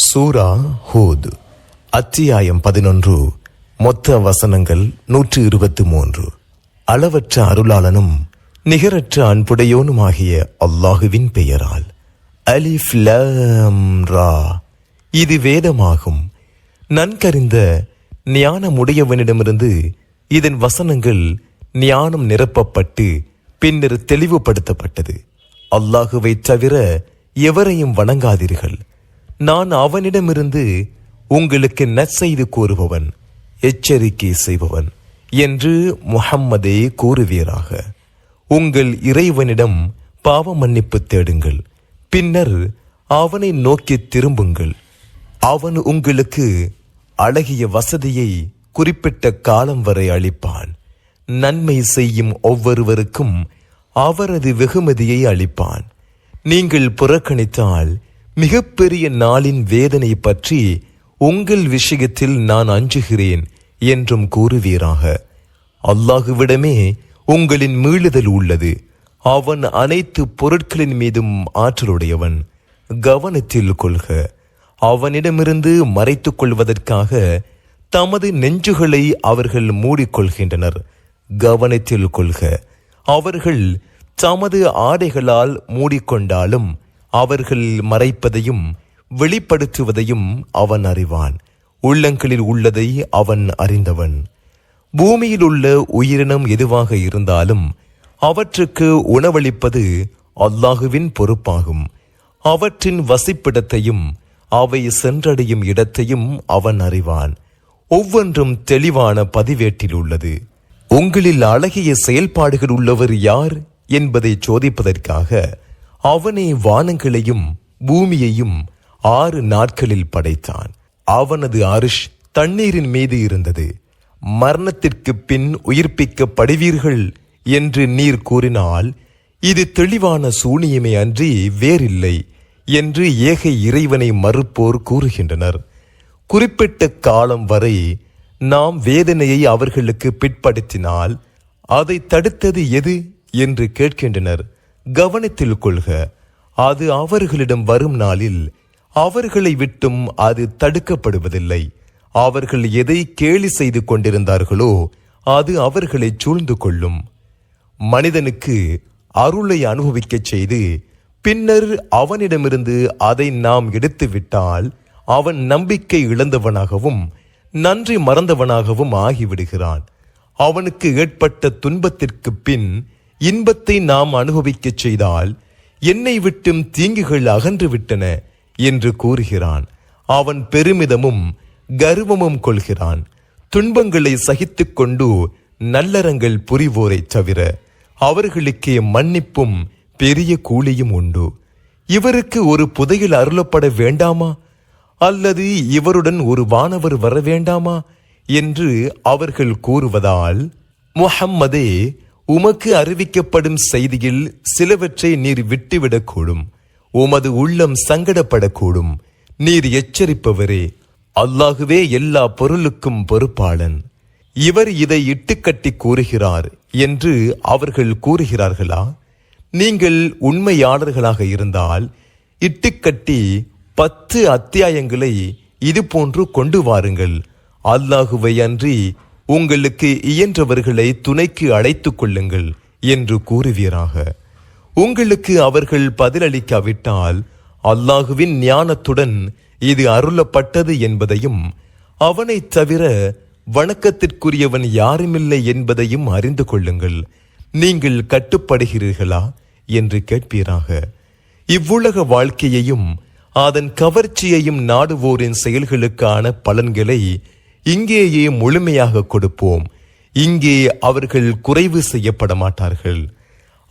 சூரா ஹூத் அத்தியாயம் 11. மொத்த வசனங்கள் 123. அளவற்ற அருளாளனும் நிகரற்ற அன்புடையோனுமாகிய அல்லாஹுவின் பெயரால். அலிஃப் லாம் ரா. இது வேதமாகும். நன்கறிந்த ஞானமுடையவனிடமிருந்து இதன் வசனங்கள் ஞானம் நிரப்பப்பட்டு பின்னர் தெளிவுபடுத்தப்பட்டது. அல்லாஹுவை தவிர எவரையும் வணங்காதீர்கள். நான் அவனிடமிருந்து உங்களுக்கு நற்செய்தி கூறுபவன், எச்சரிக்கை செய்பவன் என்று முஹம்மதே கூறுவீராக. உங்கள் இறைவனிடம் பாவ மன்னிப்பு தேடுங்கள், பின்னர் அவனை நோக்கி திரும்புங்கள். அவன் உங்களுக்கு அழகிய வசதியை குறிப்பிட்ட காலம் வரை அளிப்பான். நன்மை செய்யும் ஒவ்வொருவருக்கும் அவரது வெகுமதியை அளிப்பான். நீங்கள் புறக்கணித்தால் மிகப்பெரிய நாளின் வேதனை பற்றி உங்கள் விஷயத்தில் நான் அஞ்சுகிறேன் என்றும் கூறுவீராக. அல்லாஹுவிடமே உங்களின் மீளுதல் உள்ளது. அவன் அனைத்து பொருட்களின் மீதும் ஆற்றலுடையவன். கவனத்தில் கொள்க. அவனிடமிருந்து மறைத்துக் கொள்வதற்காக தமது நெஞ்சுகளை அவர்கள் மூடிக்கொள்கின்றனர். கவனத்தில் கொள்க. அவர்கள் தமது ஆடைகளால் மூடிக்கொண்டாலும் அவர்கள் மறைப்பதையும் வெளிப்படுத்துவதையும் அவன் அறிவான். உள்ளங்களில் உள்ளதை அவன் அறிந்தவன். பூமியில் உள்ள உயிரினம் எதுவாக இருந்தாலும் அவற்றுக்கு உணவளிப்பது அல்லாஹுவின் பொறுப்பாகும். அவற்றின் வசிப்பிடத்தையும் அவை சென்றடையும் இடத்தையும் அவன் அறிவான். ஒவ்வொன்றும் தெளிவான பதிவேட்டில் உள்ளது. உங்களில் அழகிய செயல்பாடுகள் உள்ளவர் யார் என்பதை சோதிப்பதற்காக அவனே வானங்களையும் பூமியையும் 6 நாட்களில் படைத்தான். அவனது அரிஷ் தண்ணீரின் மீது இருந்தது. மரணத்திற்கு பின் உயிர்ப்பிக்கப்படுவீர்கள் என்று நீர் கூறினால் இது தெளிவான சூனியமே அன்றி வேறில்லை என்று ஏக இறைவனை மறுப்போர் கூறுகின்றனர். குறிப்பிட்ட காலம் வரை நாம் வேதனையை அவர்களுக்கு பிற்படுத்தினால் அதை தடுத்தது எது என்று கேட்கின்றனர். கவனத்தில் கொள்க. அது அவர்களிடம் வரும் நாளில் அவர்களை விட்டும் அது தடுக்கப்படுவதில்லை. அவர்கள் எதை கேலி செய்து கொண்டிருந்தார்களோ அது அவர்களை சூழ்ந்து கொள்ளும். மனிதனுக்கு அருளை அனுபவிக்க செய்து பின்னர் அவனிடமிருந்து அதை நாம் எடுத்துவிட்டால் அவன் நம்பிக்கை இழந்தவனாகவும் நன்றி மறந்தவனாகவும் ஆகிவிடுகிறான். அவனுக்கு ஏற்பட்ட துன்பத்திற்கு பின் இன்பத்தை நாம் அனுபவிக்க செய்தால் என்னை விட்டும் தீங்குகள் அகன்று விட்டன என்று கூறுகிறான். அவன் பெருமிதமும் கர்வமும் கொள்கிறான். துன்பங்களை சகித்துக் கொண்டு நல்லறங்கள் புரிவோரை தவிர அவர்களுக்கே மன்னிப்பும் பெரிய கூலியும் உண்டு. இவருக்கு ஒரு புதையல் அருளப்பட வேண்டாமா, அல்லது இவருடன் ஒரு வானவர் வர வேண்டாமா என்று அவர்கள் கூறுவதால், முஹம்மதே, உமக்கு அறிவிக்கப்படும் செய்தியில் சிலவற்றை நீர் விட்டுவிடக்கூடும். உமது உள்ளம் சங்கடப்படக்கூடும். நீர் எச்சரிப்பவரே. அல்லாஹுவே எல்லா பொருளுக்கும் பொறுப்பாளன். இவர் இதை இட்டுக்கட்டி கூறுகிறார் என்று அவர்கள் கூறுகிறார்களா? நீங்கள் உண்மையாளர்களாக இருந்தால் இட்டுக்கட்டி 10 அத்தியாயங்களை இது போன்று கொண்டு வாருங்கள். அல்லாஹுவை அன்றி உங்களுக்கு இயன்றவர்களை துணைக்கு அழைத்துக் கொள்ளுங்கள் என்று கூறுவீராக. உங்களுக்கு அவர்கள் பதிலளிக்காவிட்டால் அல்லாஹுவின் ஞானத்துடன் இது அருளப்பட்டது என்பதையும் அவனை தவிர வணக்கத்திற்குரியவன் யாருமில்லை என்பதையும் அறிந்து கொள்ளுங்கள். நீங்கள் கட்டுப்படுகிறீர்களா என்று கேட்பீராக. இவ்வுலக வாழ்க்கையையும் அதன் கவர்ச்சியையும் நாடுவோரின் செயல்களுக்கான பலன்களை இங்கேயே முழுமையாக கொடுப்போம். இங்கே அவர்கள் குறைவு செய்யப்பட மாட்டார்கள்.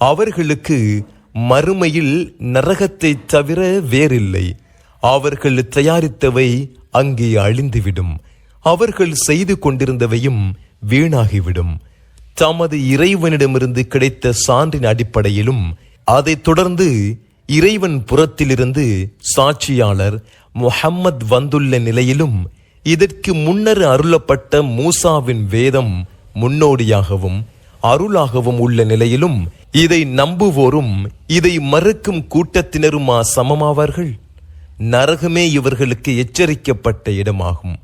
அவர்களுக்கு மறுமையில் நரகத்தை தவிர வேறில்லை. அவர்கள் தயாரித்தவை அங்கே அழிந்துவிடும். அவர்கள் செய்து கொண்டிருந்தவையும் வீணாகிவிடும். தமது இறைவனிடமிருந்து கிடைத்த சான்றின் அடிப்படையிலும் அதைத் தொடர்ந்து இறைவன் புறத்திலிருந்து சாட்சியாளர் முஹம்மத் வந்துள்ள நிலையிலும் இதற்கு முன்னர் அருளப்பட்ட மூசாவின் வேதம் முன்னோடியாகவும் அருளாகவும் உள்ள நிலையிலும் இதை நம்புவோரும் இதை மறுக்கும் கூட்டத்தினருமா சமமாவார்கள்? நரகமே இவர்களுக்கு எச்சரிக்கப்பட்ட இடமாகும்.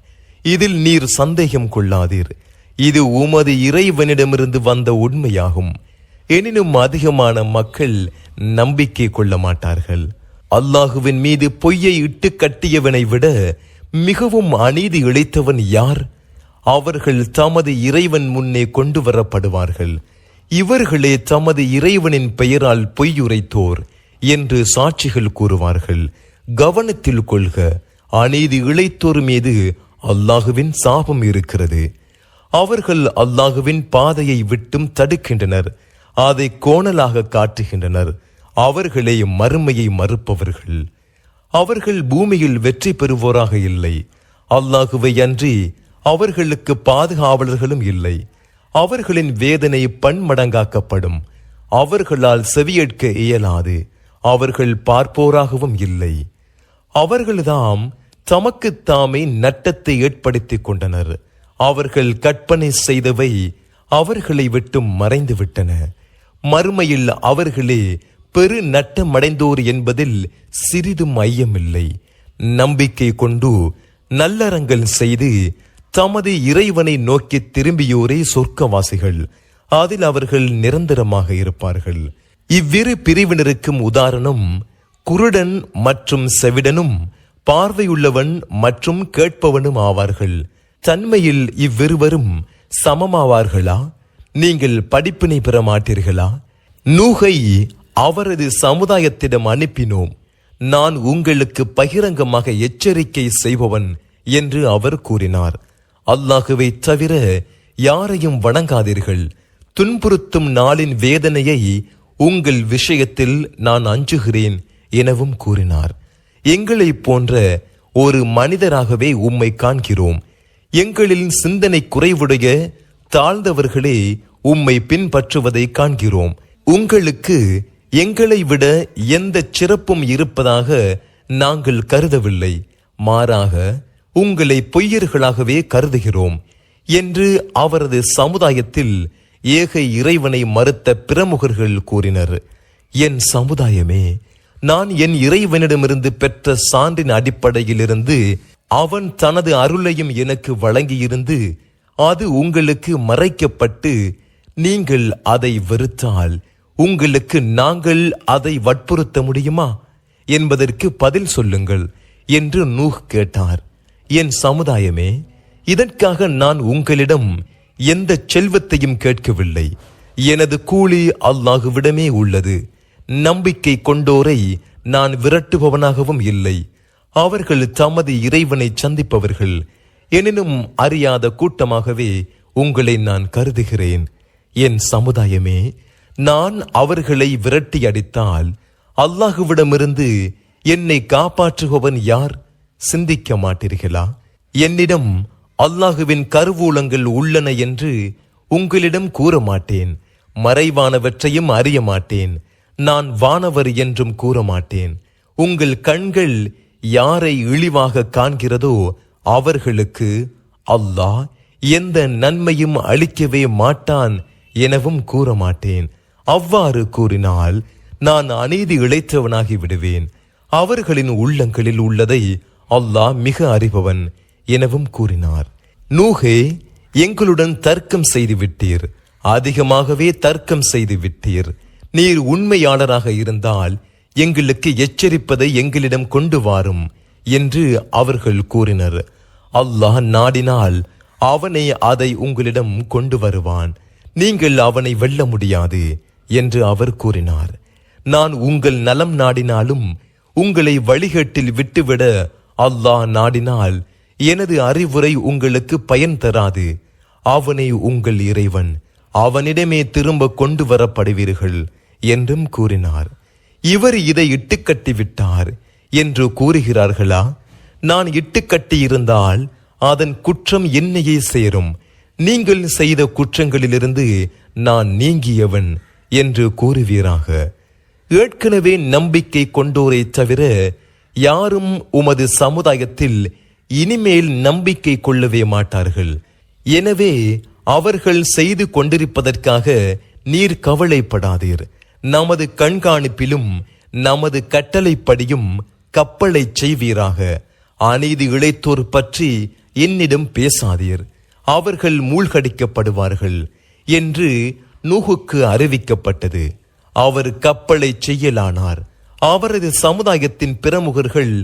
இதில் நீர் சந்தேகம் கொள்ளாதீர். இது உமது இறைவனிடமிருந்து வந்த உண்மையாகும். எனினும் அதிகமான மக்கள் நம்பிக்கை கொள்ள மாட்டார்கள். அல்லாஹுவின் மீது பொய்யை இட்டு கட்டியவனை விட மிகவும் அநீதி இழைத்தவன் யார்? அவர்கள் தமது இறைவன் முன்னே கொண்டு வரப்படுவார்கள். இவர்களே தமது இறைவனின் பெயரால் பொய்யுரைத்தோர் என்று சாட்சிகள் கூறுவார்கள். கவனத்தில் கொள்க, அநீதி இழைத்தோர் மீது அல்லாஹுவின் சாபம் இருக்கிறது. அவர்கள் அல்லாஹுவின் பாதையை விட்டும் தடுக்கின்றனர், அதை கோணலாக காட்டுகின்றனர். அவர்களே மறுமையை மறுப்பவர்கள். அவர்கள் பூமியில் வெற்றி பெறுவோராக இல்லை. அல்லாஹுவை அன்றி அவர்களுக்கு பாதுகாவலர்களும் இல்லை. அவர்களின் வேதனை பன்மடங்காக்கப்படும். அவர்களால் செவியேற்க இயலாது. அவர்கள் பார்ப்போராகவும் இல்லை. அவர்கள்தாம் தமக்குத்தாமே நட்டத்தை ஏற்படுத்திக் கொண்டனர். அவர்கள் கற்பனை செய்தவை அவர்களை விட்டு மறைந்து விட்டன. மறுமையில் அவர்களே பெரு நட்டமடைந்தோர் என்பதில் சிறிதும் ஐயமில்லை. நம்பிக்கை கொண்டு நல்லறங்கள் செய்து தமது இறைவனை நோக்கி திரும்பியோரே சொர்க்கவாசிகள். அதில் அவர்கள் நிரந்தரமாக இருப்பார்கள். இவ்விரு பிரிவினருக்கும் உதாரணம் குருடன் மற்றும் செவிடனும் பார்வையுள்ளவன் மற்றும் கேட்பவனும் ஆவார்கள். தன்மையில் இவ்விருவரும் சமமாவார்களா? நீங்கள் படிப்பினை பெற மாட்டீர்களா? நூகை அவரது சமுதாயத்திடம் அனுப்பினோம். நான் உங்களுக்கு பகிரங்கமாக எச்சரிக்கை செய்பவன் என்று அவர் கூறினார். அல்லாஹுவை தவிர யாரையும் வணங்காதீர்கள். துன்புறுத்தும் நாளின் வேதனையை உங்கள் விஷயத்தில் நான் அஞ்சுகிறேன் எனவும் கூறினார். எங்களை போன்ற ஒரு மனிதராகவே உம்மை காண்கிறோம். எங்களின் சிந்தனை குறைவுடைய தாழ்ந்தவர்களே உம்மை பின்பற்றுவதை காண்கிறோம். உங்களுக்கு எங்களை விட எந்த சிறப்பும் இருப்பதாக நாங்கள் கருதவில்லை. மாறாக உங்களை பொய்யர்களாகவே கருதுகிறோம் என்று அவரது சமுதாயத்தில் ஏக இறைவனை மறுத்த பிரமுகர்கள் கூறினர். என் சமுதாயமே, நான் என் இறைவனிடமிருந்து பெற்ற சான்றின் அடிப்படையிலிருந்து அவன் தனது அருளையும் எனக்கு வழங்கியிருந்து அது உங்களுக்கு மறைக்கப்பட்டு நீங்கள் அதை வெறுத்தால் உங்களுக்கு நாங்கள் அதை வற்புறுத்த முடியுமா என்பதற்கு பதில் சொல்லுங்கள் என்று நூஹ் கேட்டார். என் சமுதாயமே, இதற்காக நான் உங்களிடம் எந்த செல்வத்தையும் கேட்கவில்லை. எனது கூலி அல்லாஹுவிடமே உள்ளது. நம்பிக்கை கொண்டோரை நான் விரட்டுபவனாகவும் இல்லை. அவர்கள் தமது இறைவனை சந்திப்பவர்கள். எனினும் அறியாத கூட்டமாகவே உங்களை நான் கருதுகிறேன். என் சமுதாயமே, நான் அவர்களை விரட்டி அடித்தால் அல்லாஹுவிடமிருந்து என்னை காப்பாற்றுபவன் யார்? சிந்திக்க மாட்டீர்களா? என்னிடம் அல்லாஹுவின் கருவூலங்கள் உள்ளன என்று உங்களிடம் கூற மாட்டேன். மறைவானவற்றையும் அறிய மாட்டேன். நான் வானவர் என்றும் கூற மாட்டேன். உங்கள் கண்கள் யாரை இழிவாக காண்கிறதோ அவர்களுக்கு அல்லாஹ் எந்த நன்மையும் அளிக்கவே மாட்டான் எனவும் கூற மாட்டேன். அவ்வாறு கூறினால் நான் அநீதி இழைத்தவனாகி விடுவேன். அவர்களின் உள்ளங்களில் உள்ளதை அல்லாஹ் மிக அறிபவன் எனவும் கூறினார். நூஹே, எங்களுடன் தர்க்கம் செய்து விட்டீர். அதிகமாகவே தர்க்கம் செய்து விட்டீர். நீர் உண்மையாளராக இருந்தால் எங்களுக்கு எச்சரிப்பதை எங்களிடம் கொண்டு வாரும் என்று அவர்கள் கூறினர். அல்லாஹ் நாடினால் அவனை அதை உங்களிடம் கொண்டு வருவான். நீங்கள் அவனை வெல்ல முடியாது என்று அவர் கூறினார். நான் உங்கள் நலம் நாடினாலும் உங்களை வழிகேட்டில் விட்டுவிட அல்லாஹ் நாடினால் எனது அறிவுரை உங்களுக்கு பயன் தராது. அவனை உங்கள் இறைவன், அவனிடமே திரும்ப கொண்டு வரப்படுவீர்கள் என்றும் கூறினார். இவர் இதை இட்டுக்கட்டி விட்டார் என்று கூறுகிறார்களா? நான் இட்டுக்கட்டி இருந்தால் அதன் குற்றம் என்னையே சேரும். நீங்கள் செய்த குற்றங்களிலிருந்து நான் நீங்கியவன் என்று கூறுவீராக. ஏற்கனவே நம்பிக்கை கொண்டோரை தவிர யாரும் உமது சமுதாயத்தில் இனிமேல் நம்பிக்கை கொள்ளவே மாட்டார்கள். எனவே அவர்கள் செய்து கொண்டிருப்பதற்காக நீர் கவலைப்படாதீர். நமது கண்காணிப்பிலும் நமது கட்டளைப்படியும் கப்பலை செய்வீராக. அநீதி இழைத்தோர் பற்றி என்னிடம் பேசாதீர், அவர்கள் மூழ்கடிக்கப்படுவார்கள் என்று நூகுக்கு அறிவிக்கப்பட்டது. அவர் கப்பலை செய்யலானார். அவரது சமுதாயத்தின் பிரமுகர்கள்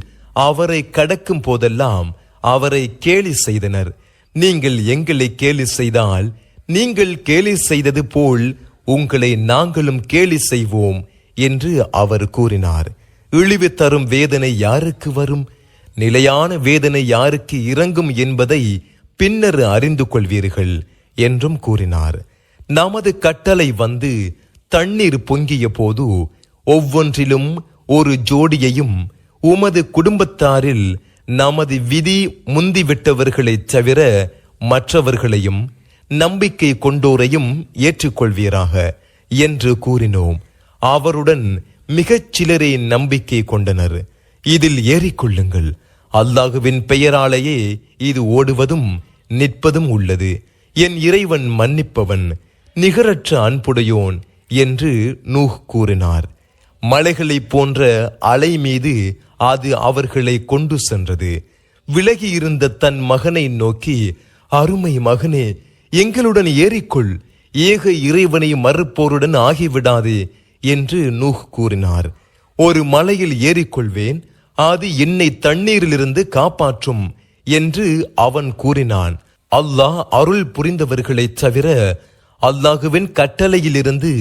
அவரை கடக்கும் போதெல்லாம் அவரை கேலி செய்தனர். நீங்கள் எங்களை கேலி செய்தால் நீங்கள் கேலி செய்தது போல் உங்களை நாங்களும் கேலி செய்வோம் என்று அவர் கூறினார். இழிவு தரும் வேதனை யாருக்கு வரும், நிலையான வேதனை யாருக்கு இறங்கும் என்பதை பின்னர் அறிந்து கொள்வீர்கள் என்றும் கூறினார். நமது கட்டளை வந்து தண்ணீர் பொங்கிய போது ஒவ்வொன்றிலும் ஒரு ஜோடியையும் உமது குடும்பத்தாரில் நமது விதி முந்திவிட்டவர்களைத் தவிர மற்றவர்களையும் நம்பிக்கை கொண்டோரையும் ஏற்றுக்கொள்வீராக என்று கூறினோம். அவருடன் மிகச் சிலரே நம்பிக்கை கொண்டனர். இதில் ஏறிக்கொள்ளுங்கள், அல்லாஹுவின் பெயராலேயே இது ஓடுவதும் நிற்பதும் உள்ளது. என் இறைவன் மன்னிப்பவன், நிகரற்ற அன்புடையோன் என்று நூஹ் கூறினார். மலைகளை போன்ற அலை மீது அது அவர்களை கொண்டு சென்றது. விலகி இருந்த தன் மகனை நோக்கி, அருமை மகனே, எங்களுடன் ஏறிக்கொள், ஏக இறைவனை மறுப்போருடன் ஆகிவிடாதே என்று நூஹ் கூறினார். ஒரு மலையில் ஏறிக்கொள்வேன், அது என்னை தண்ணீரிலிருந்து காப்பாற்றும் என்று அவன் கூறினான். அல்லாஹ் அருள் புரிந்தவர்களைத் தவிர அல்லாஹுவின் கட்டளையிலிருந்து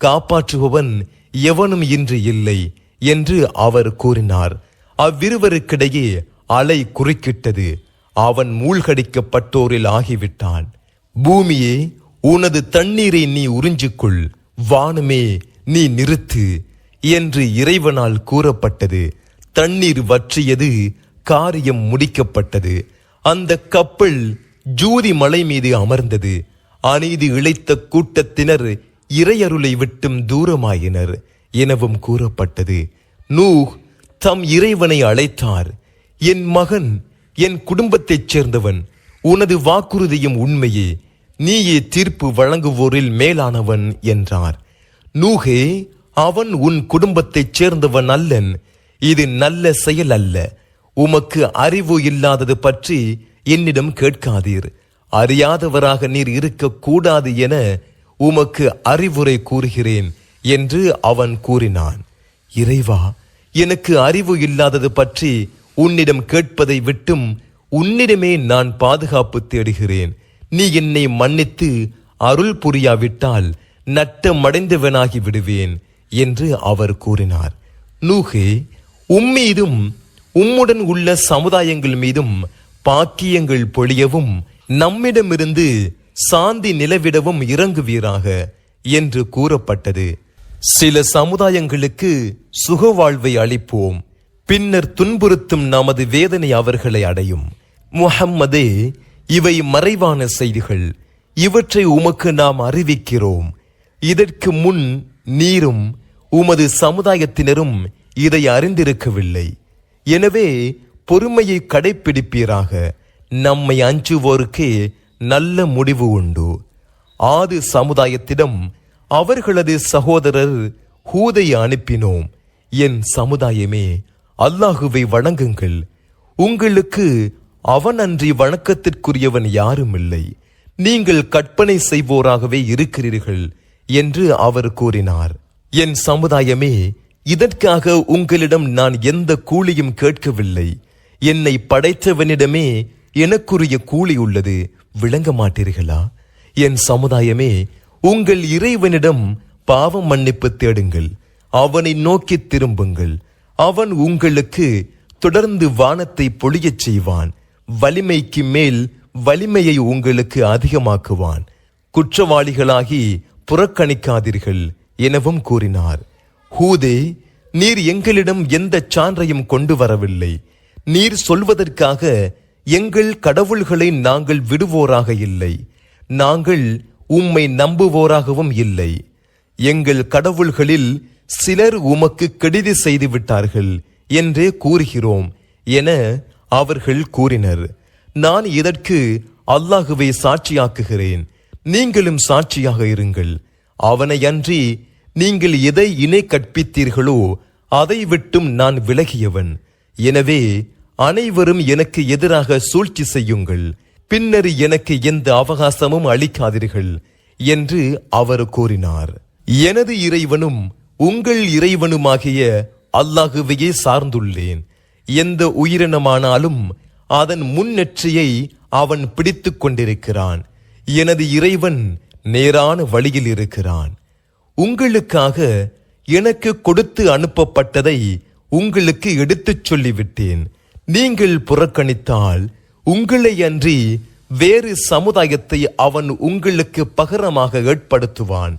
காப்பாற்றுபவன் எவனும் இன்று இல்லை என்று அவர் கூறினார். அவ்விருவருக்கிடையே அலை குறுக்கிட்டது. அவன் மூழ்கடிக்கப்பட்டோரில் ஆகிவிட்டான். பூமியே, உனது தண்ணீரை நீ உறிஞ்சிக்கொள், வானமே நீ நிறுத்து என்று இறைவனால் கூறப்பட்டது. தண்ணீர் வற்றியது, காரியம் முடிக்கப்பட்டது. அந்த கப்பல் ஜூதி மலை மீது அமர்ந்தது. அநீதி இழைத்த கூட்டத்தினர் இறையருளை விட்டும் தூரமாயினர் எனவும் கூறப்பட்டது. நூஹ் தம் இறைவனை அழைத்தார். என் மகன், என் குடும்பத்தைச் சேர்ந்தவன், உனது வாக்குறுதியும் உண்மையே, நீயே தீர்ப்பு வழங்குவோரில் மேலானவன் என்றார். நூகே, அவன் உன் குடும்பத்தைச் சேர்ந்தவன் அல்லன், இது நல்ல செயல் அல்ல. உமக்கு அறிவு இல்லாதது பற்றி என்னிடம் கேட்காதீர். அறியாதவராக நீர் இருக்கக்கூடாது என உமக்கு அறிவுரை கூறுகிறேன் என்று அவன் கூறினான். இறைவா, எனக்கு அறிவு இல்லாதது பற்றி உன்னிடம் கேட்பதை விட்டும் உன்னிடமே நான் பாதுகாப்பு தேடுகிறேன். நீ என்னை மன்னித்து அருள் புரியாவிட்டால் நட்டமடைந்தவனாகி விடுவேன் என்று அவர் கூறினார். நூகே, உம்மீதும் உம்முடன் உள்ள சமுதாயங்கள் மீதும் பாக்கியங்கள் பொழியவும் நம்மிடமிருந்து சாந்தி நிலவிடவும் இறங்குவீராக என்று கூறப்பட்டது. சில சமுதாயங்களுக்கு சுகவாழ்வை அளிப்போம், பின்னர் துன்புறுத்தும் நமது வேதனை அவர்களை அடையும். முஹம்மதே, இவை மறைவான செய்திகள், இவற்றை உமக்கு நாம் அறிவிக்கிறோம். இதற்கு முன் நீரும் உமது சமுதாயத்தினரும் இதை அறிந்திருக்கவில்லை. எனவே பொறுமையை கடைப்பிடிப்பீராக. நம்மை அஞ்சுவோருக்கே நல்ல முடிவு உண்டு. ஆது சமுதாயத்திடம் அவர்களது சகோதரர் ஹூதை அனுப்பினோம். என் சமுதாயமே, அல்லாஹுவை வணங்குங்கள். உங்களுக்கு அவன் அன்றி வணக்கத்திற்குரியவன் யாரும் இல்லை. நீங்கள் கற்பனை செய்வோராகவே இருக்கிறீர்கள் என்று அவர் கூறினார். என் சமுதாயமே, இதற்காக உங்களிடம் நான் எந்த கூலியும் கேட்கவில்லை. என்னை படைத்தவனிடமே எனக்குரிய கூலி உள்ளது, விளங்க மாட்டீர்களா? என் சமுதாயமே, உங்கள் இறைவனிடம் பாவம் மன்னிப்பு தேடுங்கள், அவனை நோக்கி திரும்புங்கள். அவன் உங்களுக்கு தொடர்ந்து வானத்தை பொழியச் செய்வான், வலிமைக்கு மேல் வலிமையை உங்களுக்கு அதிகமாக்குவான். குற்றவாளிகளாகி புறக்கணிக்காதீர்கள் எனவும் கூறினார். ஹூதே, நீர் எங்களிடம் எந்த சான்றையும் கொண்டு வரவில்லை. நீர் சொல்வதற்காக எங்கள் கடவுள்களை நாங்கள் விடுவோராக இல்லை, நாங்கள் உம்மை நம்புவோராகவும் இல்லை. எங்கள் கடவுள்களில் சிலர் உமக்கு கெடுதி செய்து விட்டார்கள் என்றே கூறுகிறோம் என அவர்கள் கூறினர். நான் இதற்கு அல்லாஹுவை சாட்சியாக்குகிறேன், நீங்களும் சாட்சியாக இருங்கள். அவனை அன்றி நீங்கள் எதை இணை கற்பித்தீர்களோ அதை விட்டும் நான் விலகியவன். எனவே அனைவரும் எனக்கு எதிராக சூழ்ச்சி செய்யுங்கள், பின்னர் எனக்கு எந்த அவகாசமும் அளிக்காதீர்கள் என்று அவர் கூறினார். எனது இறைவனும் உங்கள் இறைவனுமாகிய அல்லாஹுவையே சார்ந்துள்ளேன். எந்த உயிரினமானாலும் அதன் முன்னெற்றியை அவன் பிடித்துக் கொண்டிருக்கிறான். எனது இறைவன் நேரான வழியில் இருக்கிறான். உங்களுக்காக எனக்கு கொடுத்து அனுப்பப்பட்டதை உங்களுக்கு எடுத்துச் சொல்லிவிட்டேன். நீங்கள் புறக்கணித்தால் உங்களை அன்றி வேறு சமுதாயத்தை அவன் உங்களுக்கு பகரமாக ஏற்படுத்துவான்.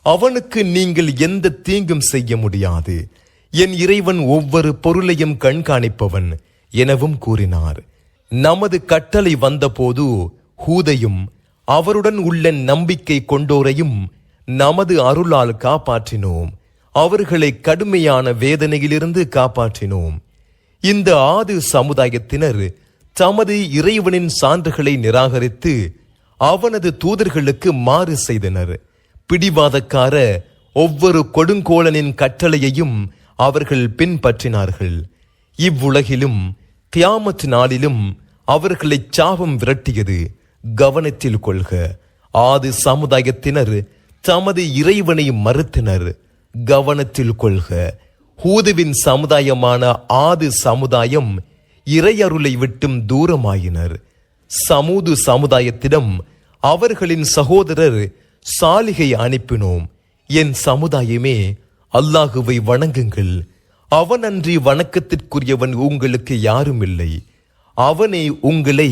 அவனுக்கு நீங்கள் எந்த தீங்கும் செய்ய முடியாது. என் இறைவன் ஒவ்வொரு பொருளையும் கண்காணிப்பவன் எனவும் கூறினார். நமது கட்டளை வந்தபோது ஹூதையும் அவருடன் உள்ள நம்பிக்கை கொண்டோரையும் நமது அருளால் காப்பாற்றினோம். அவர்களை கடுமையான வேதனையிலிருந்து காப்பாற்றினோம். இந்த ஆது சமுதாயத்தினர் தமது இறைவனின் சான்றுகளை நிராகரித்து அவனது தூதர்களுக்கு மாறு செய்தனர். பிடிவாதக்கார ஒவ்வொரு கொடுங்கோலனின் கட்டளையையும் அவர்கள் பின்பற்றினார்கள். இவ்வுலகிலும் கியாமத் நாளிலும் அவர்களை சாபம் விரட்டியது. கவனத்தில் கொள்க, ஆது சமுதாயத்தினர் தமது இறைவனை மறுத்தனர். கவனத்தில் கொள்க, ஹூதுவின் சமுதாயமான ஆது சமுதாயம் இறையருளை விட்டும் தூரமாயினர். சமூது சமுதாயத்திடம் அவர்களின் சகோதரர் சாலிகை அனுப்பினோம். என் சமுதாயமே, அல்லாஹுவை வணங்குங்கள். அவனன்றி வணக்கத்திற்குரியவன் உங்களுக்கு யாரும் இல்லை. அவனே உங்களை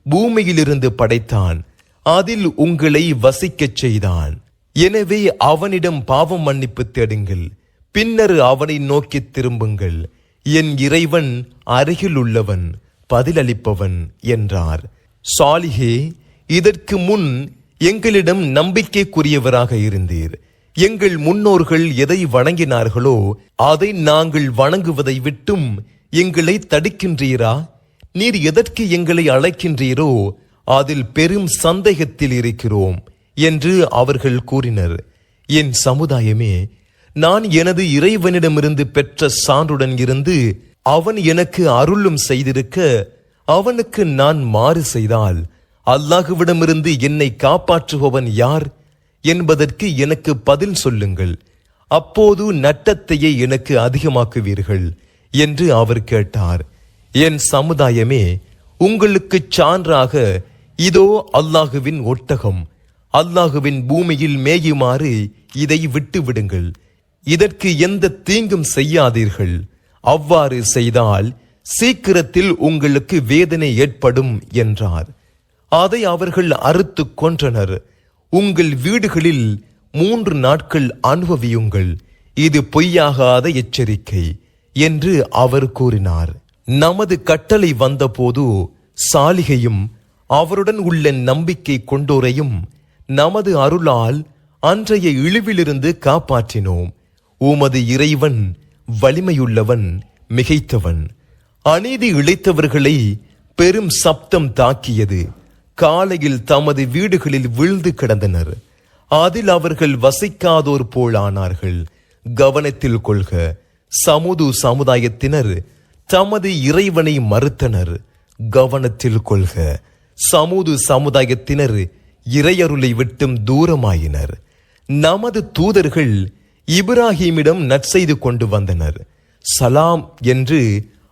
பூமியிலிருந்து படைத்தான், அதில் உங்களை வசிக்கச் செய்தான். எனவே அவனிடம் பாவம் மன்னிப்பு தேடுங்கள், பின்னர் அவனை நோக்கி திரும்புங்கள். என் இறைவன் அருகில் உள்ளவன், பதிலளிப்பவன் என்றார். சாலிஹே, இதற்கு முன் எங்களிடம் நம்பிக்கைக்குரியவராக இருந்தீர். எங்கள் முன்னோர்கள் எதை வணங்கினார்களோ அதை நாங்கள் வணங்குவதை விட்டும் எங்களை தடுக்கின்றீரா? நீர் எதற்கு எங்களை அழைக்கின்றீரோ அதில் பெரும் சந்தேகத்தில் இருக்கிறோம் என்று அவர்கள் கூறினர். என் சமுதாயமே, நான் எனது இறைவனிடமிருந்து பெற்ற சான்றுடன் இருந்து அவன் எனக்கு அருளும் செய்திருக்க அவனுக்கு நான் மாறு செய்தால் அல்லாஹுவிடமிருந்து என்னை காப்பாற்றுபவன் யார் என்பதற்கு எனக்கு பதில் சொல்லுங்கள். அப்போது நட்டத்தையே எனக்கு அதிகமாக்குவீர்கள் என்று அவர் கேட்டார். என் சமுதாயமே, உங்களுக்கு சான்றாக இதோ அல்லாஹுவின் ஒட்டகம். அல்லாஹுவின் பூமியில் மேயுமாறு இதை விட்டு விடுங்கள். இதற்கு எந்த தீங்கும் செய்யாதீர்கள். அவ்வாறு செய்தால் சீக்கிரத்தில் உங்களுக்கு வேதனை ஏற்படும் என்றார். அதை அவர்கள் அறுத்து கொன்றனர். உங்கள் வீடுகளில் 3 நாட்கள் அனுபவியுங்கள், இது பொய்யாகாத எச்சரிக்கை என்று அவர் கூறினார். நமது கட்டளை வந்தபோது சாலிகையும் அவருடன் உள்ள நம்பிக்கை கொண்டோரையும் நமது அருளால் அன்றைய இழிவிலிருந்து காப்பாற்றினோம். உமது இறைவன் வலிமையுள்ளவன், மிகைத்தவன். அநீதி இழைத்தவர்களை பெரும் சப்தம் தாக்கியது. காலையில் தமது வீடுகளில் விழுந்து கிடந்தனர். அதில் அவர்கள் வசிக்காதோர் போலானார்கள். கவனத்தில் கொள்க, சமுது சமுதாயத்தினர் தமது இறைவனை மறுத்தனர். கவனத்தில் கொள்க, சமுது சமுதாயத்தினர் இறையருளை விட்டும் தூரமாயினர். நமது தூதர்கள் இப்ராஹீமிடம் நற்செய்து கொண்டு வந்தனர். சலாம் என்று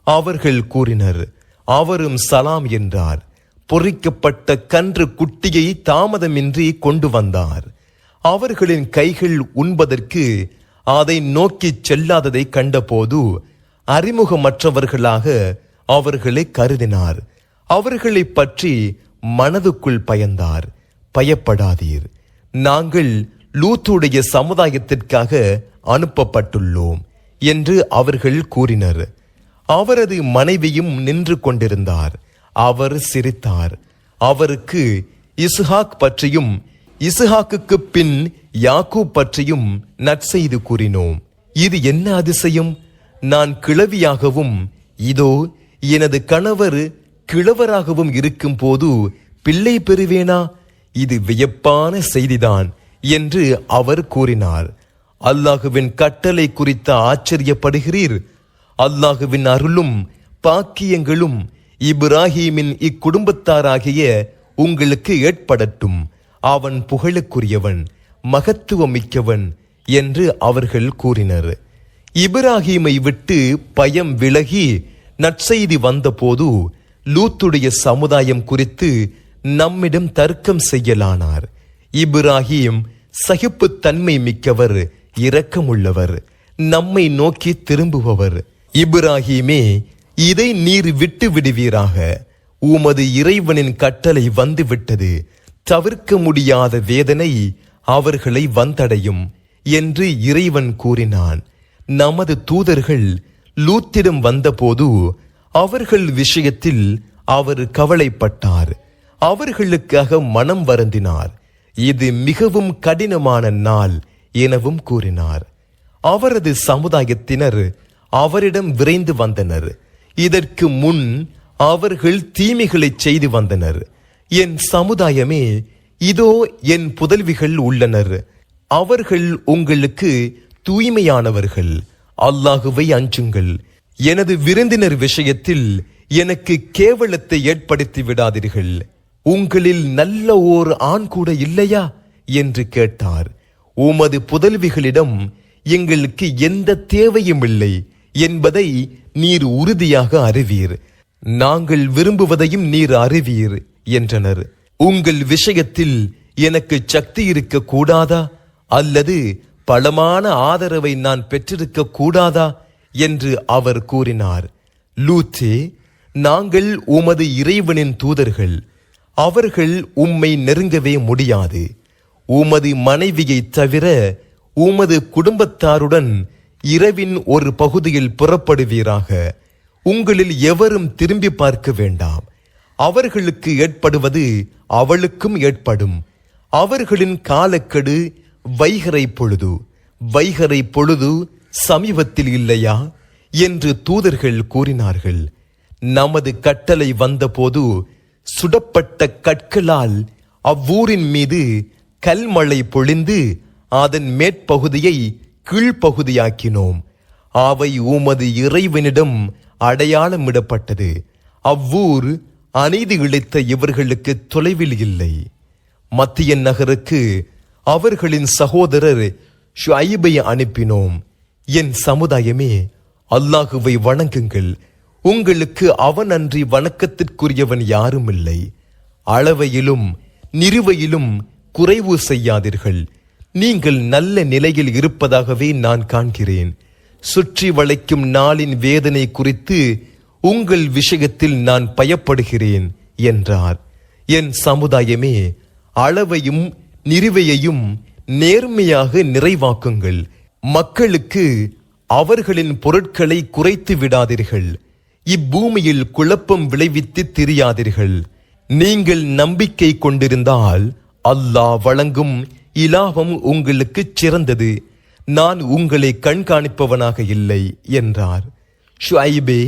அவர்கள் கூறினர். அவரும் சலாம் என்றார். பொறிக்கப்பட்ட கன்று குட்டியை தாமதமின்றி கொண்டு வந்தார். அவர்களின் கைகள் உண்பதற்கு அதை நோக்கி செல்லாததை கண்டபோது அறிமுகமற்றவர்களாக அவர்களை கருதினார். அவர்களை பற்றி மனதுக்குள் பயந்தார். பயப்படாதீர், நாங்கள் லூத்துடைய சமுதாயத்திற்காக அனுப்பப்பட்டுள்ளோம் என்று அவர்கள் கூறினர். அவரது மனைவியும் நின்று கொண்டிருந்தார். அவர் சிரித்தார். அவருக்கு இஸ்ஹாக் பற்றியும் இஸ்ஹாக்குக்கு பின் யாக்கூப் பற்றியும் நற்செய்து கூறினோம். இது என்ன அதிசயம்! நான் கிழவியாகவும் இதோ எனது கணவர் கிழவராகவும் இருக்கும் போது பிள்ளை பெறுவேனா? இது வியப்பான செய்திதான் என்று அவர் கூறினார். அல்லாஹுவின் கட்டளை குறித்து ஆச்சரியப்படுகிறீர். அல்லாஹுவின் அருளும் பாக்கியங்களும் இப்ராஹீமின் இக்குடும்பத்தாராகிய உங்களுக்கு ஏற்படட்டும். அவன் புகழுக்குரியவன், மகத்துவமிக்கவன் என்று அவர்கள் கூறினர். இப்ராஹீமை விட்டு பயம் விலகி நற்செய்தி வந்தபோது லூத்துடைய சமுதாயம் குறித்து நம்மிடம் தர்க்கம் செய்யலானார். இப்ராஹீம் சகிப்புத்தன்மை மிக்கவர், இரக்கமுள்ளவர், நம்மை நோக்கி திரும்புபவர். இப்ராஹீமே, இதை நீர் விட்டு விடுவீராக. உமது இறைவனின் கட்டளை வந்துவிட்டது. தவிர்க்க முடியாத வேதனை அவர்களை வந்தடையும் என்று இறைவன் கூறினான். நமது தூதர்கள் லூத்திடம் வந்தபோது அவர்கள் விஷயத்தில் அவர் கவலைப்பட்டார். அவர்களுக்காக மனம் வருந்தினார். இது மிகவும் கடினமான நாள் எனவும் கூறினார். அவரது சமுதாயத்தினர் அவரிடம் விரைந்து வந்தனர். இதற்கு முன் அவர்கள் தீமைகளை செய்து வந்தனர். என் சமுதாயமே, இதோ என் புதல்விகள் உள்ளனர். அவர்கள் உங்களுக்கு தூய்மையானவர்கள். அல்லாஹுவை அஞ்சுங்கள். எனது விருந்தினர் விஷயத்தில் எனக்கு கேவலத்தை ஏற்படுத்தி விடாதீர்கள். உங்களில் நல்ல ஓர் ஆண் கூட இல்லையா என்று கேட்டார். உமது புதல்விகளிடம் எங்களுக்கு எந்த தேவையும் இல்லை என்பதை நீர் உறுதியாக அறிவீர். நாங்கள் விரும்புவதையும் நீர் அறிவீர் என்றனர். உங்கள் விஷயத்தில் எனக்கு சக்தி இருக்க கூடாதா, அல்லது பலமான ஆதரவை நான் பெற்றிருக்க கூடாதா என்று அவர் கூறினார். லூத்தே, நாங்கள் உமது இறைவனின் தூதர்கள். அவர்கள் உம்மை நெருங்கவே முடியாது. உமது மனைவியை தவிர உமது குடும்பத்தாருடன் இரவின் ஒரு பகுதியில் புறப்படுவீராக. உங்களில் எவரும் திரும்பி பார்க்க வேண்டாம். அவர்களுக்கு ஏற்படுவது அவளுக்கும் ஏற்படும். அவர்களின் காலக்கெடு வைகறை பொழுது. வைகறை பொழுது சமீபத்தில் இல்லையா என்று தூதர்கள் கூறினார்கள். நமது கட்டளை வந்தபோது சுடப்பட்ட கற்களால் அவ்வூரின் மீது கல்மழை பொழிந்து அதன் மேற்பகுதியை கீழ்ப்பகுதியாக்கினோம். அவை உமது இறைவனிடம் அடையாளமிடப்பட்டது. அவ்வூர் அநீதி இழைத்த இவர்களுக்கு தொலைவில் இல்லை. மத்திய நகருக்கு அவர்களின் சகோதரர் ஷுஐபை அனுப்பினோம். என் சமுதாயமே, அல்லாஹுவை வணங்குங்கள். உங்களுக்கு அவன் அன்றி வணக்கத்திற்குரியவன் யாரும் இல்லை. அளவையிலும் நிறுவையிலும் குறைவு செய்யாதீர்கள். நீங்கள் நல்ல நிலையில் இருப்பதாகவே நான் காண்கிறேன். சுற்றி வளைக்கும் நாளின் வேதனை குறித்து உங்கள் விஷயத்தில் நான் பயப்படுகிறேன் என்றார். என் சமுதாயமே, அளவையும் நிறுவையையும் நேர்மையாக நிறைவாக்குங்கள். மக்களுக்கு அவர்களின் பொருட்களை குறைத்து விடாதீர்கள். இப்பூமியில் குழப்பம் விளைவித்து திரியாதீர்கள். நீங்கள் நம்பிக்கை கொண்டிருந்தால் அல்லாஹ் வழங்கும் இலாபம் உங்களுக்கு சிறந்தது. நான் உங்களை கண்காணிப்பவனாக இல்லை என்றார். ஷுஐபே,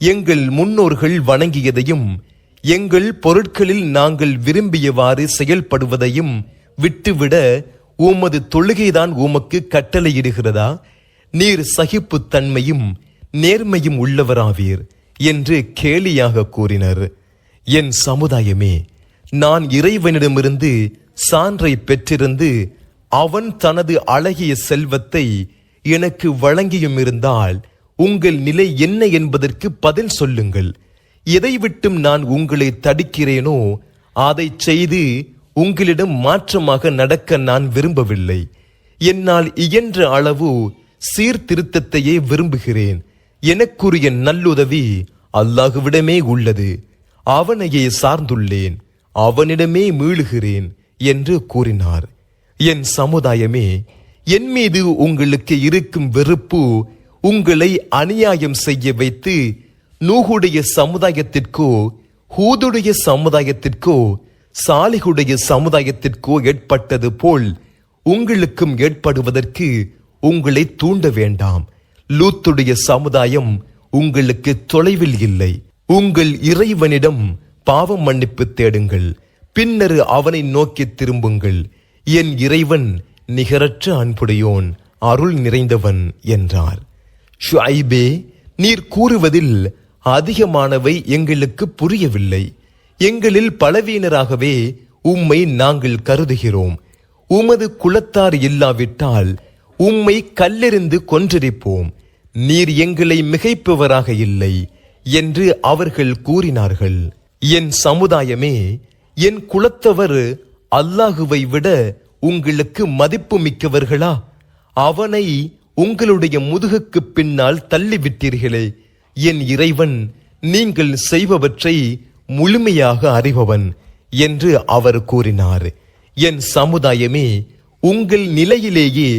எங்கள் முன்னோர்கள் வணங்கியதையும் எங்கள் பொருட்களில் நாங்கள் விரும்பியவாறு செயல்படுவதையும் விட்டுவிட உமது தொழுகைதான் உமக்கு கட்டளையிடுகிறதா? நீர் சகிப்புத்தன்மையும் நேர்மையும் உள்ளவராவீர் என்று கேலியாக கூறினர். என் சமுதாயமே, நான் இறைவனிடமிருந்து சான்றை பெற்றிருந்து அவன் தனது அழகிய செல்வத்தை எனக்கு வழங்கியும் இருந்தால் உங்கள் நிலை என்ன என்பதற்கு பதில் சொல்லுங்கள். எதை விட்டும் நான் உங்களை தடுக்கிறேனோ அதை செய்து உங்களிடம் மாற்றமாக நடக்க நான் விரும்பவில்லை. என்னால் இயன்ற அளவு சீர்திருத்தத்தையே விரும்புகிறேன். எனக்குரிய நல்லுதவி அல்லாஹுவிடமே உள்ளது. அவனையே சார்ந்துள்ளேன், அவனிடமே மீளுகிறேன் என்று கூறினார். என் சமுதாயமே, என் மீது உங்களுக்கு இருக்கும் வெறுப்பு உங்களை அநியாயம் செய்ய வைத்து நூகுடைய சமுதாயத்திற்கோ ஹூதுடைய சமுதாயத்திற்கோ சாலிகுடைய சமுதாயத்திற்கோ ஏற்பட்டது போல் உங்களுக்கும் ஏற்படுவதற்கு உங்களை தூண்ட வேண்டாம். லூத்துடைய சமுதாயம் உங்களுக்கு தொலைவில் இல்லை. உங்கள் இறைவனிடம் பாவம் மன்னிப்பு தேடுங்கள், பின்னர் அவனை நோக்கி திரும்புங்கள். என் இறைவன் நிகரற்ற அன்புடையோன், அருள் நிறைந்தவன் என்றார். ஷுஐபே, நீர் கூறுவதில் அதிகமானவை எங்களுக்கு புரியவில்லை. எங்களில் பலவீனராகவே உம்மை நாங்கள் கருதுகிறோம். உமது குலத்தார் இல்லாவிட்டால் உம்மை கல்லெறிந்து கொன்றிருப்போம். நீர் எங்களை மிகைப்பவராக இல்லை என்று அவர்கள் கூறினார்கள். என் சமுதாயமே, என் குலத்தவர் அல்லாஹுவை விட உங்களுக்கு மதிப்பு மிக்கவர்களா? அவனை உங்களுடைய முதுகுக்கு பின்னால் தள்ளிவிட்டீர்களே. என் இறைவன் நீங்கள் செய்பவற்றை முழுமையாக அறிபவன் என்று அவர் கூறினார். என் சமுதாயமே, உங்கள் நிலையிலேயே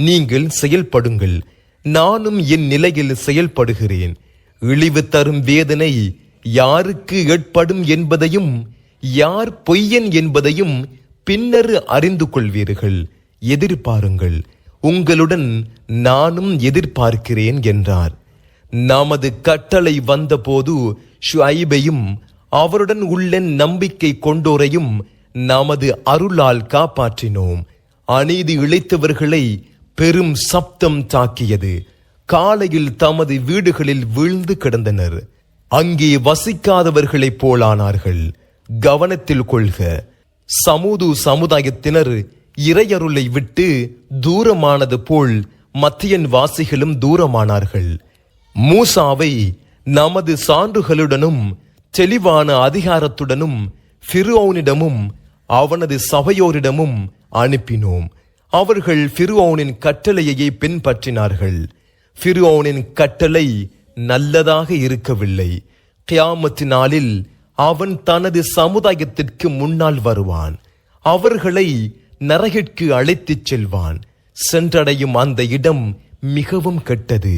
நீங்கள் செயல்படுங்கள். நானும் என் நிலையில் செயல்படுகிறேன். இழிவு தரும் வேதனை யாருக்கு ஏற்படும் என்பதையும் யார் பொய்யன் என்பதையும் பின்னர் அறிந்து கொள்வீர்கள். எதிர்பாருங்கள், உங்களுடன் நானும் எதிர்பார்க்கிறேன் என்றார். நமது கட்டளை வந்தபோது ஷுஐபையும் அவருடன் உள்ள நம்பிக்கை கொண்டோரையும் நமது அருளால் காப்பாற்றினோம். அநீதி இழைத்தவர்களை பெரும் சப்தம் தாக்கியது. காலையில் தமது வீடுகளில் வீழ்ந்து கிடந்தனர். அங்கே வசிக்காதவர்களைப் போலானார்கள். கவனத்தில் கொள்க, சமூது சமுதாயத்தினர் இறையருளை விட்டு தூரமானது போல் மத்தியன் வாசிகளும் தூரமானார்கள். மூசாவை நமது சான்றுகளுடனும் தெளிவான அதிகாரத்துடனும் ஃபிர்அவுனிடமும் அவனது சபையோரிடமும் அனுப்பினோம். அவர்கள் ஃபிர்அவுனின் கட்டளையை பின்பற்றினார்கள். ஃபிர்அவுனின் கட்டளை நல்லதாக இருக்கவில்லை. கியாமத் நாளில் அவன் தனது சமுதாயத்திற்கு முன்னால் வருவான். அவர்களை நரகிற்கு அழைத்துச் செல்வான். சென்றடையும் அந்த இடம் மிகவும் கெட்டது.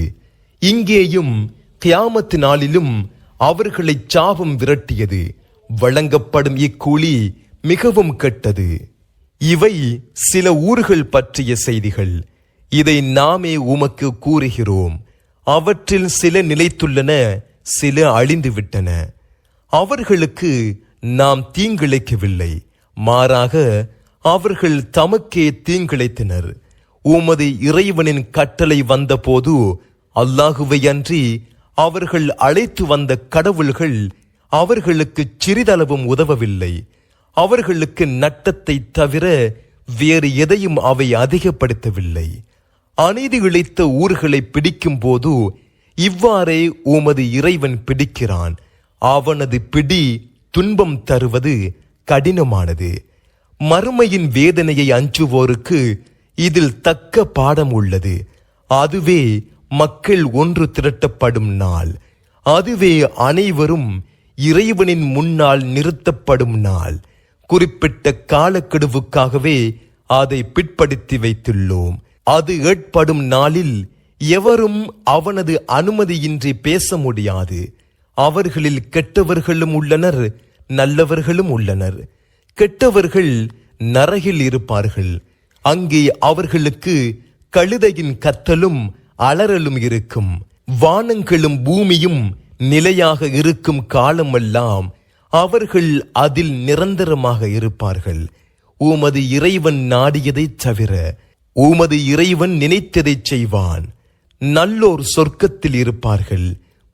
இங்கேயும் கியாமத் நாளிலும் அவர்களை சாபம் விரட்டியது. வழங்கப்படும் இக்கூலி மிகவும் கெட்டது. இவை சில ஊர்கள் பற்றிய செய்திகள். இதை நாமே உமக்கு கூறுகிறோம். அவற்றில் சில நிலைத்துள்ளன, சில அழிந்துவிட்டன. அவர்களுக்கு நாம் தீங்கிழைக்கவில்லை, மாறாக அவர்கள் தமக்கே தீங்கிழைத்தனர். உமது இறைவனின் கட்டளை வந்தபோது அல்லாஹுவை அன்றி அவர்கள் அழைத்து வந்த கடவுள்கள் அவர்களுக்கு சிறிதளவும் உதவவில்லை. அவர்களுக்கு நட்டத்தை தவிர வேறு எதையும் அவை அதிகப்படுத்தவில்லை. அநீதி இழைத்த ஊர்களை பிடிக்கும் போது இவ்வாறே உமது இறைவன் பிடிக்கிறான். அவனது பிடி துன்பம் தருவது கடினமானது. மறுமையின் வேதனையை அஞ்சுவோருக்கு இதில் தக்க பாடம் உள்ளது. அதுவே மக்கள் ஒன்று திரட்டப்படும் நாள். அதுவே அனைவரும் இறைவனின் முன்னால் நிறுத்தப்படும் நாள். குறிப்பிட்ட காலக்கெடுவுக்காகவே அதை பிற்படுத்தி வைத்துள்ளோம். அது ஏற்படும் நாளில் எவரும் அவனது அனுமதியின்றி பேச முடியாது. அவர்களில் கெட்டவர்களும் உள்ளனர், நல்லவர்களும் உள்ளனர். கெட்டவர்கள் நரகில் இருப்பார்கள். அங்கே அவர்களுக்கு கழுதையின் கத்தலும் அலறலும் இருக்கும். வானங்களும் பூமியும் நிலையாக இருக்கும் காலமெல்லாம் அவர்கள் அதில் நிரந்தரமாக இருப்பார்கள். உமது இறைவன் நாடியதைத் தவிர உமது இறைவன் நினைத்ததைச் செய்வான். நல்லோர் சொர்க்கத்தில் இருப்பார்கள்.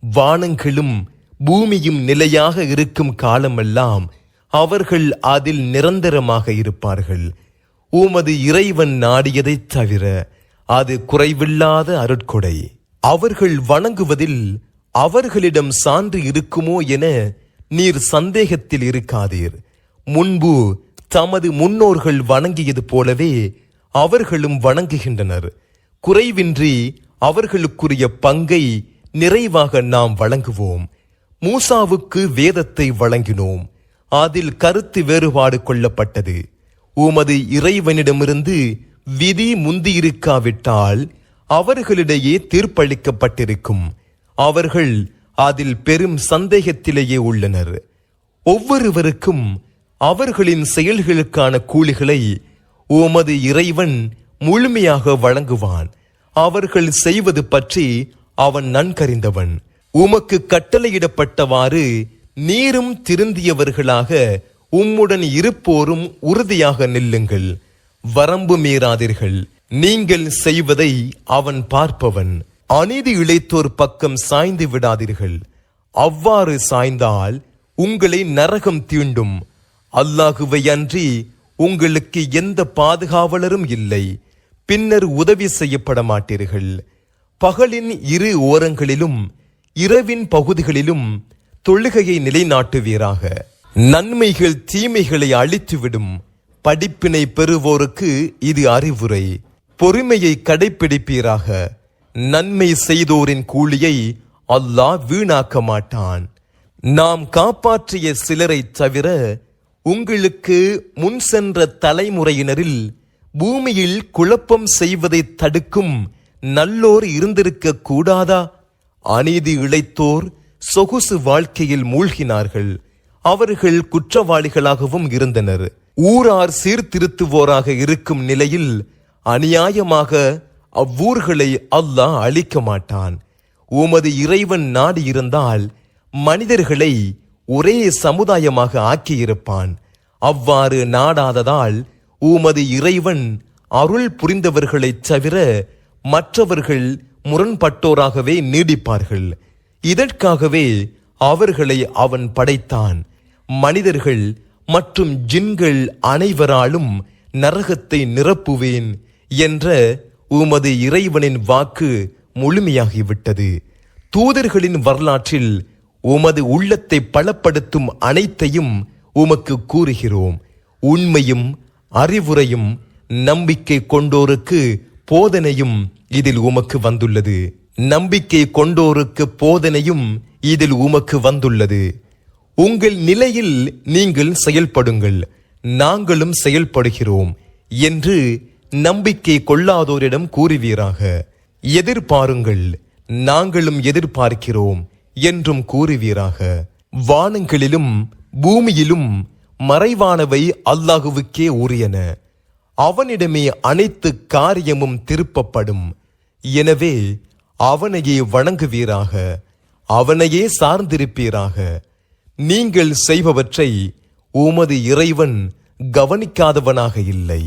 வானங்களும் பூமியும் நிலையாக இருக்கும் காலமெல்லாம் அவர்கள் அதில் நிரந்தரமாக இருப்பார்கள். உமது இறைவன் நாடியதைத் தவிர அது குறைவில்லாத அருட்கொடை. அவர்கள் வணங்குவதில் அவர்களிடம் சான்று இருக்குமோ என நீர் சந்தேகத்தில் இருக்காதீர். முன்பு தமது முன்னோர்கள் வணங்கியது போலவே அவர்களும் வணங்குகின்றனர். குறைவின்றி அவர்களுக்குரிய பங்கை நிறைவாக நாம் வழங்குவோம். மூசாவுக்கு வேதத்தை வழங்கினோம். அதில் கருத்து வேறுபாடு கொள்ளப்பட்டது. உமது இறைவனிடமிருந்து விதி முந்தியிருக்காவிட்டால் அவர்களிடையே தீர்ப்பளிக்கப்பட்டிருக்கும். அவர்கள் அதில் பெரும் சந்தேகத்திலேயே உள்ளனர். ஒவ்வொருவருக்கும் அவர்களின் செயல்களுக்கான கூலிகளை உமது இறைவன் முழுமையாக வழங்குவான். அவர்கள் செய்வது பற்றி அவன் நன்கறிந்தவன். உமக்கு கட்டளையிடப்பட்டவாறு நீரும் திருந்தியவர்களாக உம்முடன் இருப்போரும் உறுதியாக நில்லுங்கள். வரம்பு மீறாதீர்கள். நீங்கள் செய்வதை அவன் பார்ப்பவன். அநீதி இழைத்தோர் பக்கம் சாய்ந்து விடாதீர்கள். அவ்வாறு சாய்ந்தால் உங்களை நரகம் தீண்டும். அல்லாஹுவை அன்றி உங்களுக்கு எந்த பாதுகாவலரும் இல்லை. பின்னர் உதவி செய்யப்பட மாட்டீர்கள். பகலின் இரு ஓரங்களிலும் இரவின் பகுதிகளிலும் தொழுகையை நிலைநாட்டுவீராக. நன்மைகள் தீமைகளை அழித்துவிடும். படிப்பினை பெறுவோருக்கு இது அறிவுரை. பொறுமையை கடைப்பிடிப்பீராக. நன்மை செய்தோரின் கூலியை அல்லாஹ் வீணாக்க மாட்டான். நாம் காப்பாற்றிய சிலரை தவிர உங்களுக்கு முன் சென்ற தலைமுறையினரில் பூமியில் குழப்பம் செய்வதை தடுக்கும் நல்லோர் இருந்திருக்க கூடாதா? அநீதி இழைத்தோர் சொகுசு வாழ்க்கையில் மூழ்கினார்கள். அவர்கள் குற்றவாளிகளாகவும் இருந்தனர். ஊரார் சீர்திருத்துவோராக இருக்கும் நிலையில் அநியாயமாக அவ்வூர்களை அல்லாஹ் அழிக்க மாட்டான். உமது இறைவன் நாடியிருந்தால் மனிதர்களை ஒரே சமுதாயமாக ஆக்கியிருப்பான். அவ்வாறு நாடாததால் உமது இறைவன் அருள் புரிந்தவர்களைத் தவிர மற்றவர்கள் முரண்பட்டோராகவே நீடிப்பார்கள். இதற்காகவே அவர்களை அவன் படைத்தான். மனிதர்கள் மற்றும் ஜின்கள் அனைவராலும் நரகத்தை நிரப்புவேன் என்ற உமது இறைவனின் வாக்கு முழுமையாகிவிட்டது. தூதர்களின் வரலாற்றில் உமது உள்ளத்தை பலப்படுத்தும் அனைத்தையும் உமக்கு கூறுகிறோம். உண்மையும் அறிவுரையும் நம்பிக்கை கொண்டோருக்கு போதனையும் இதில் உமக்கு வந்துள்ளது. நம்பிக்கை கொண்டோருக்கு போதனையும் இதில் உமக்கு வந்துள்ளது. உங்கள் நிலையில் நீங்கள் செயல்படுங்கள், நாங்களும் செயல்படுகிறோம் என்று நம்பிக்கை கொள்ளாதோரிடம் கூறுவீராக. எதிர்பாருங்கள், நாங்களும் எதிர்பார்க்கிறோம் என்றும் கூறுவீராக. வானங்களிலும் பூமியிலும் மறைவானவை அல்லாஹுவுக்கே உரியன. அவனிடமே அனைத்து காரியமும் திருப்பப்படும். எனவே அவனையே வணங்குவீராக, அவனையே சார்ந்திருப்பீராக. நீங்கள் செய்பவற்றை உமது இறைவன் கவனிக்காதவனாக இல்லை.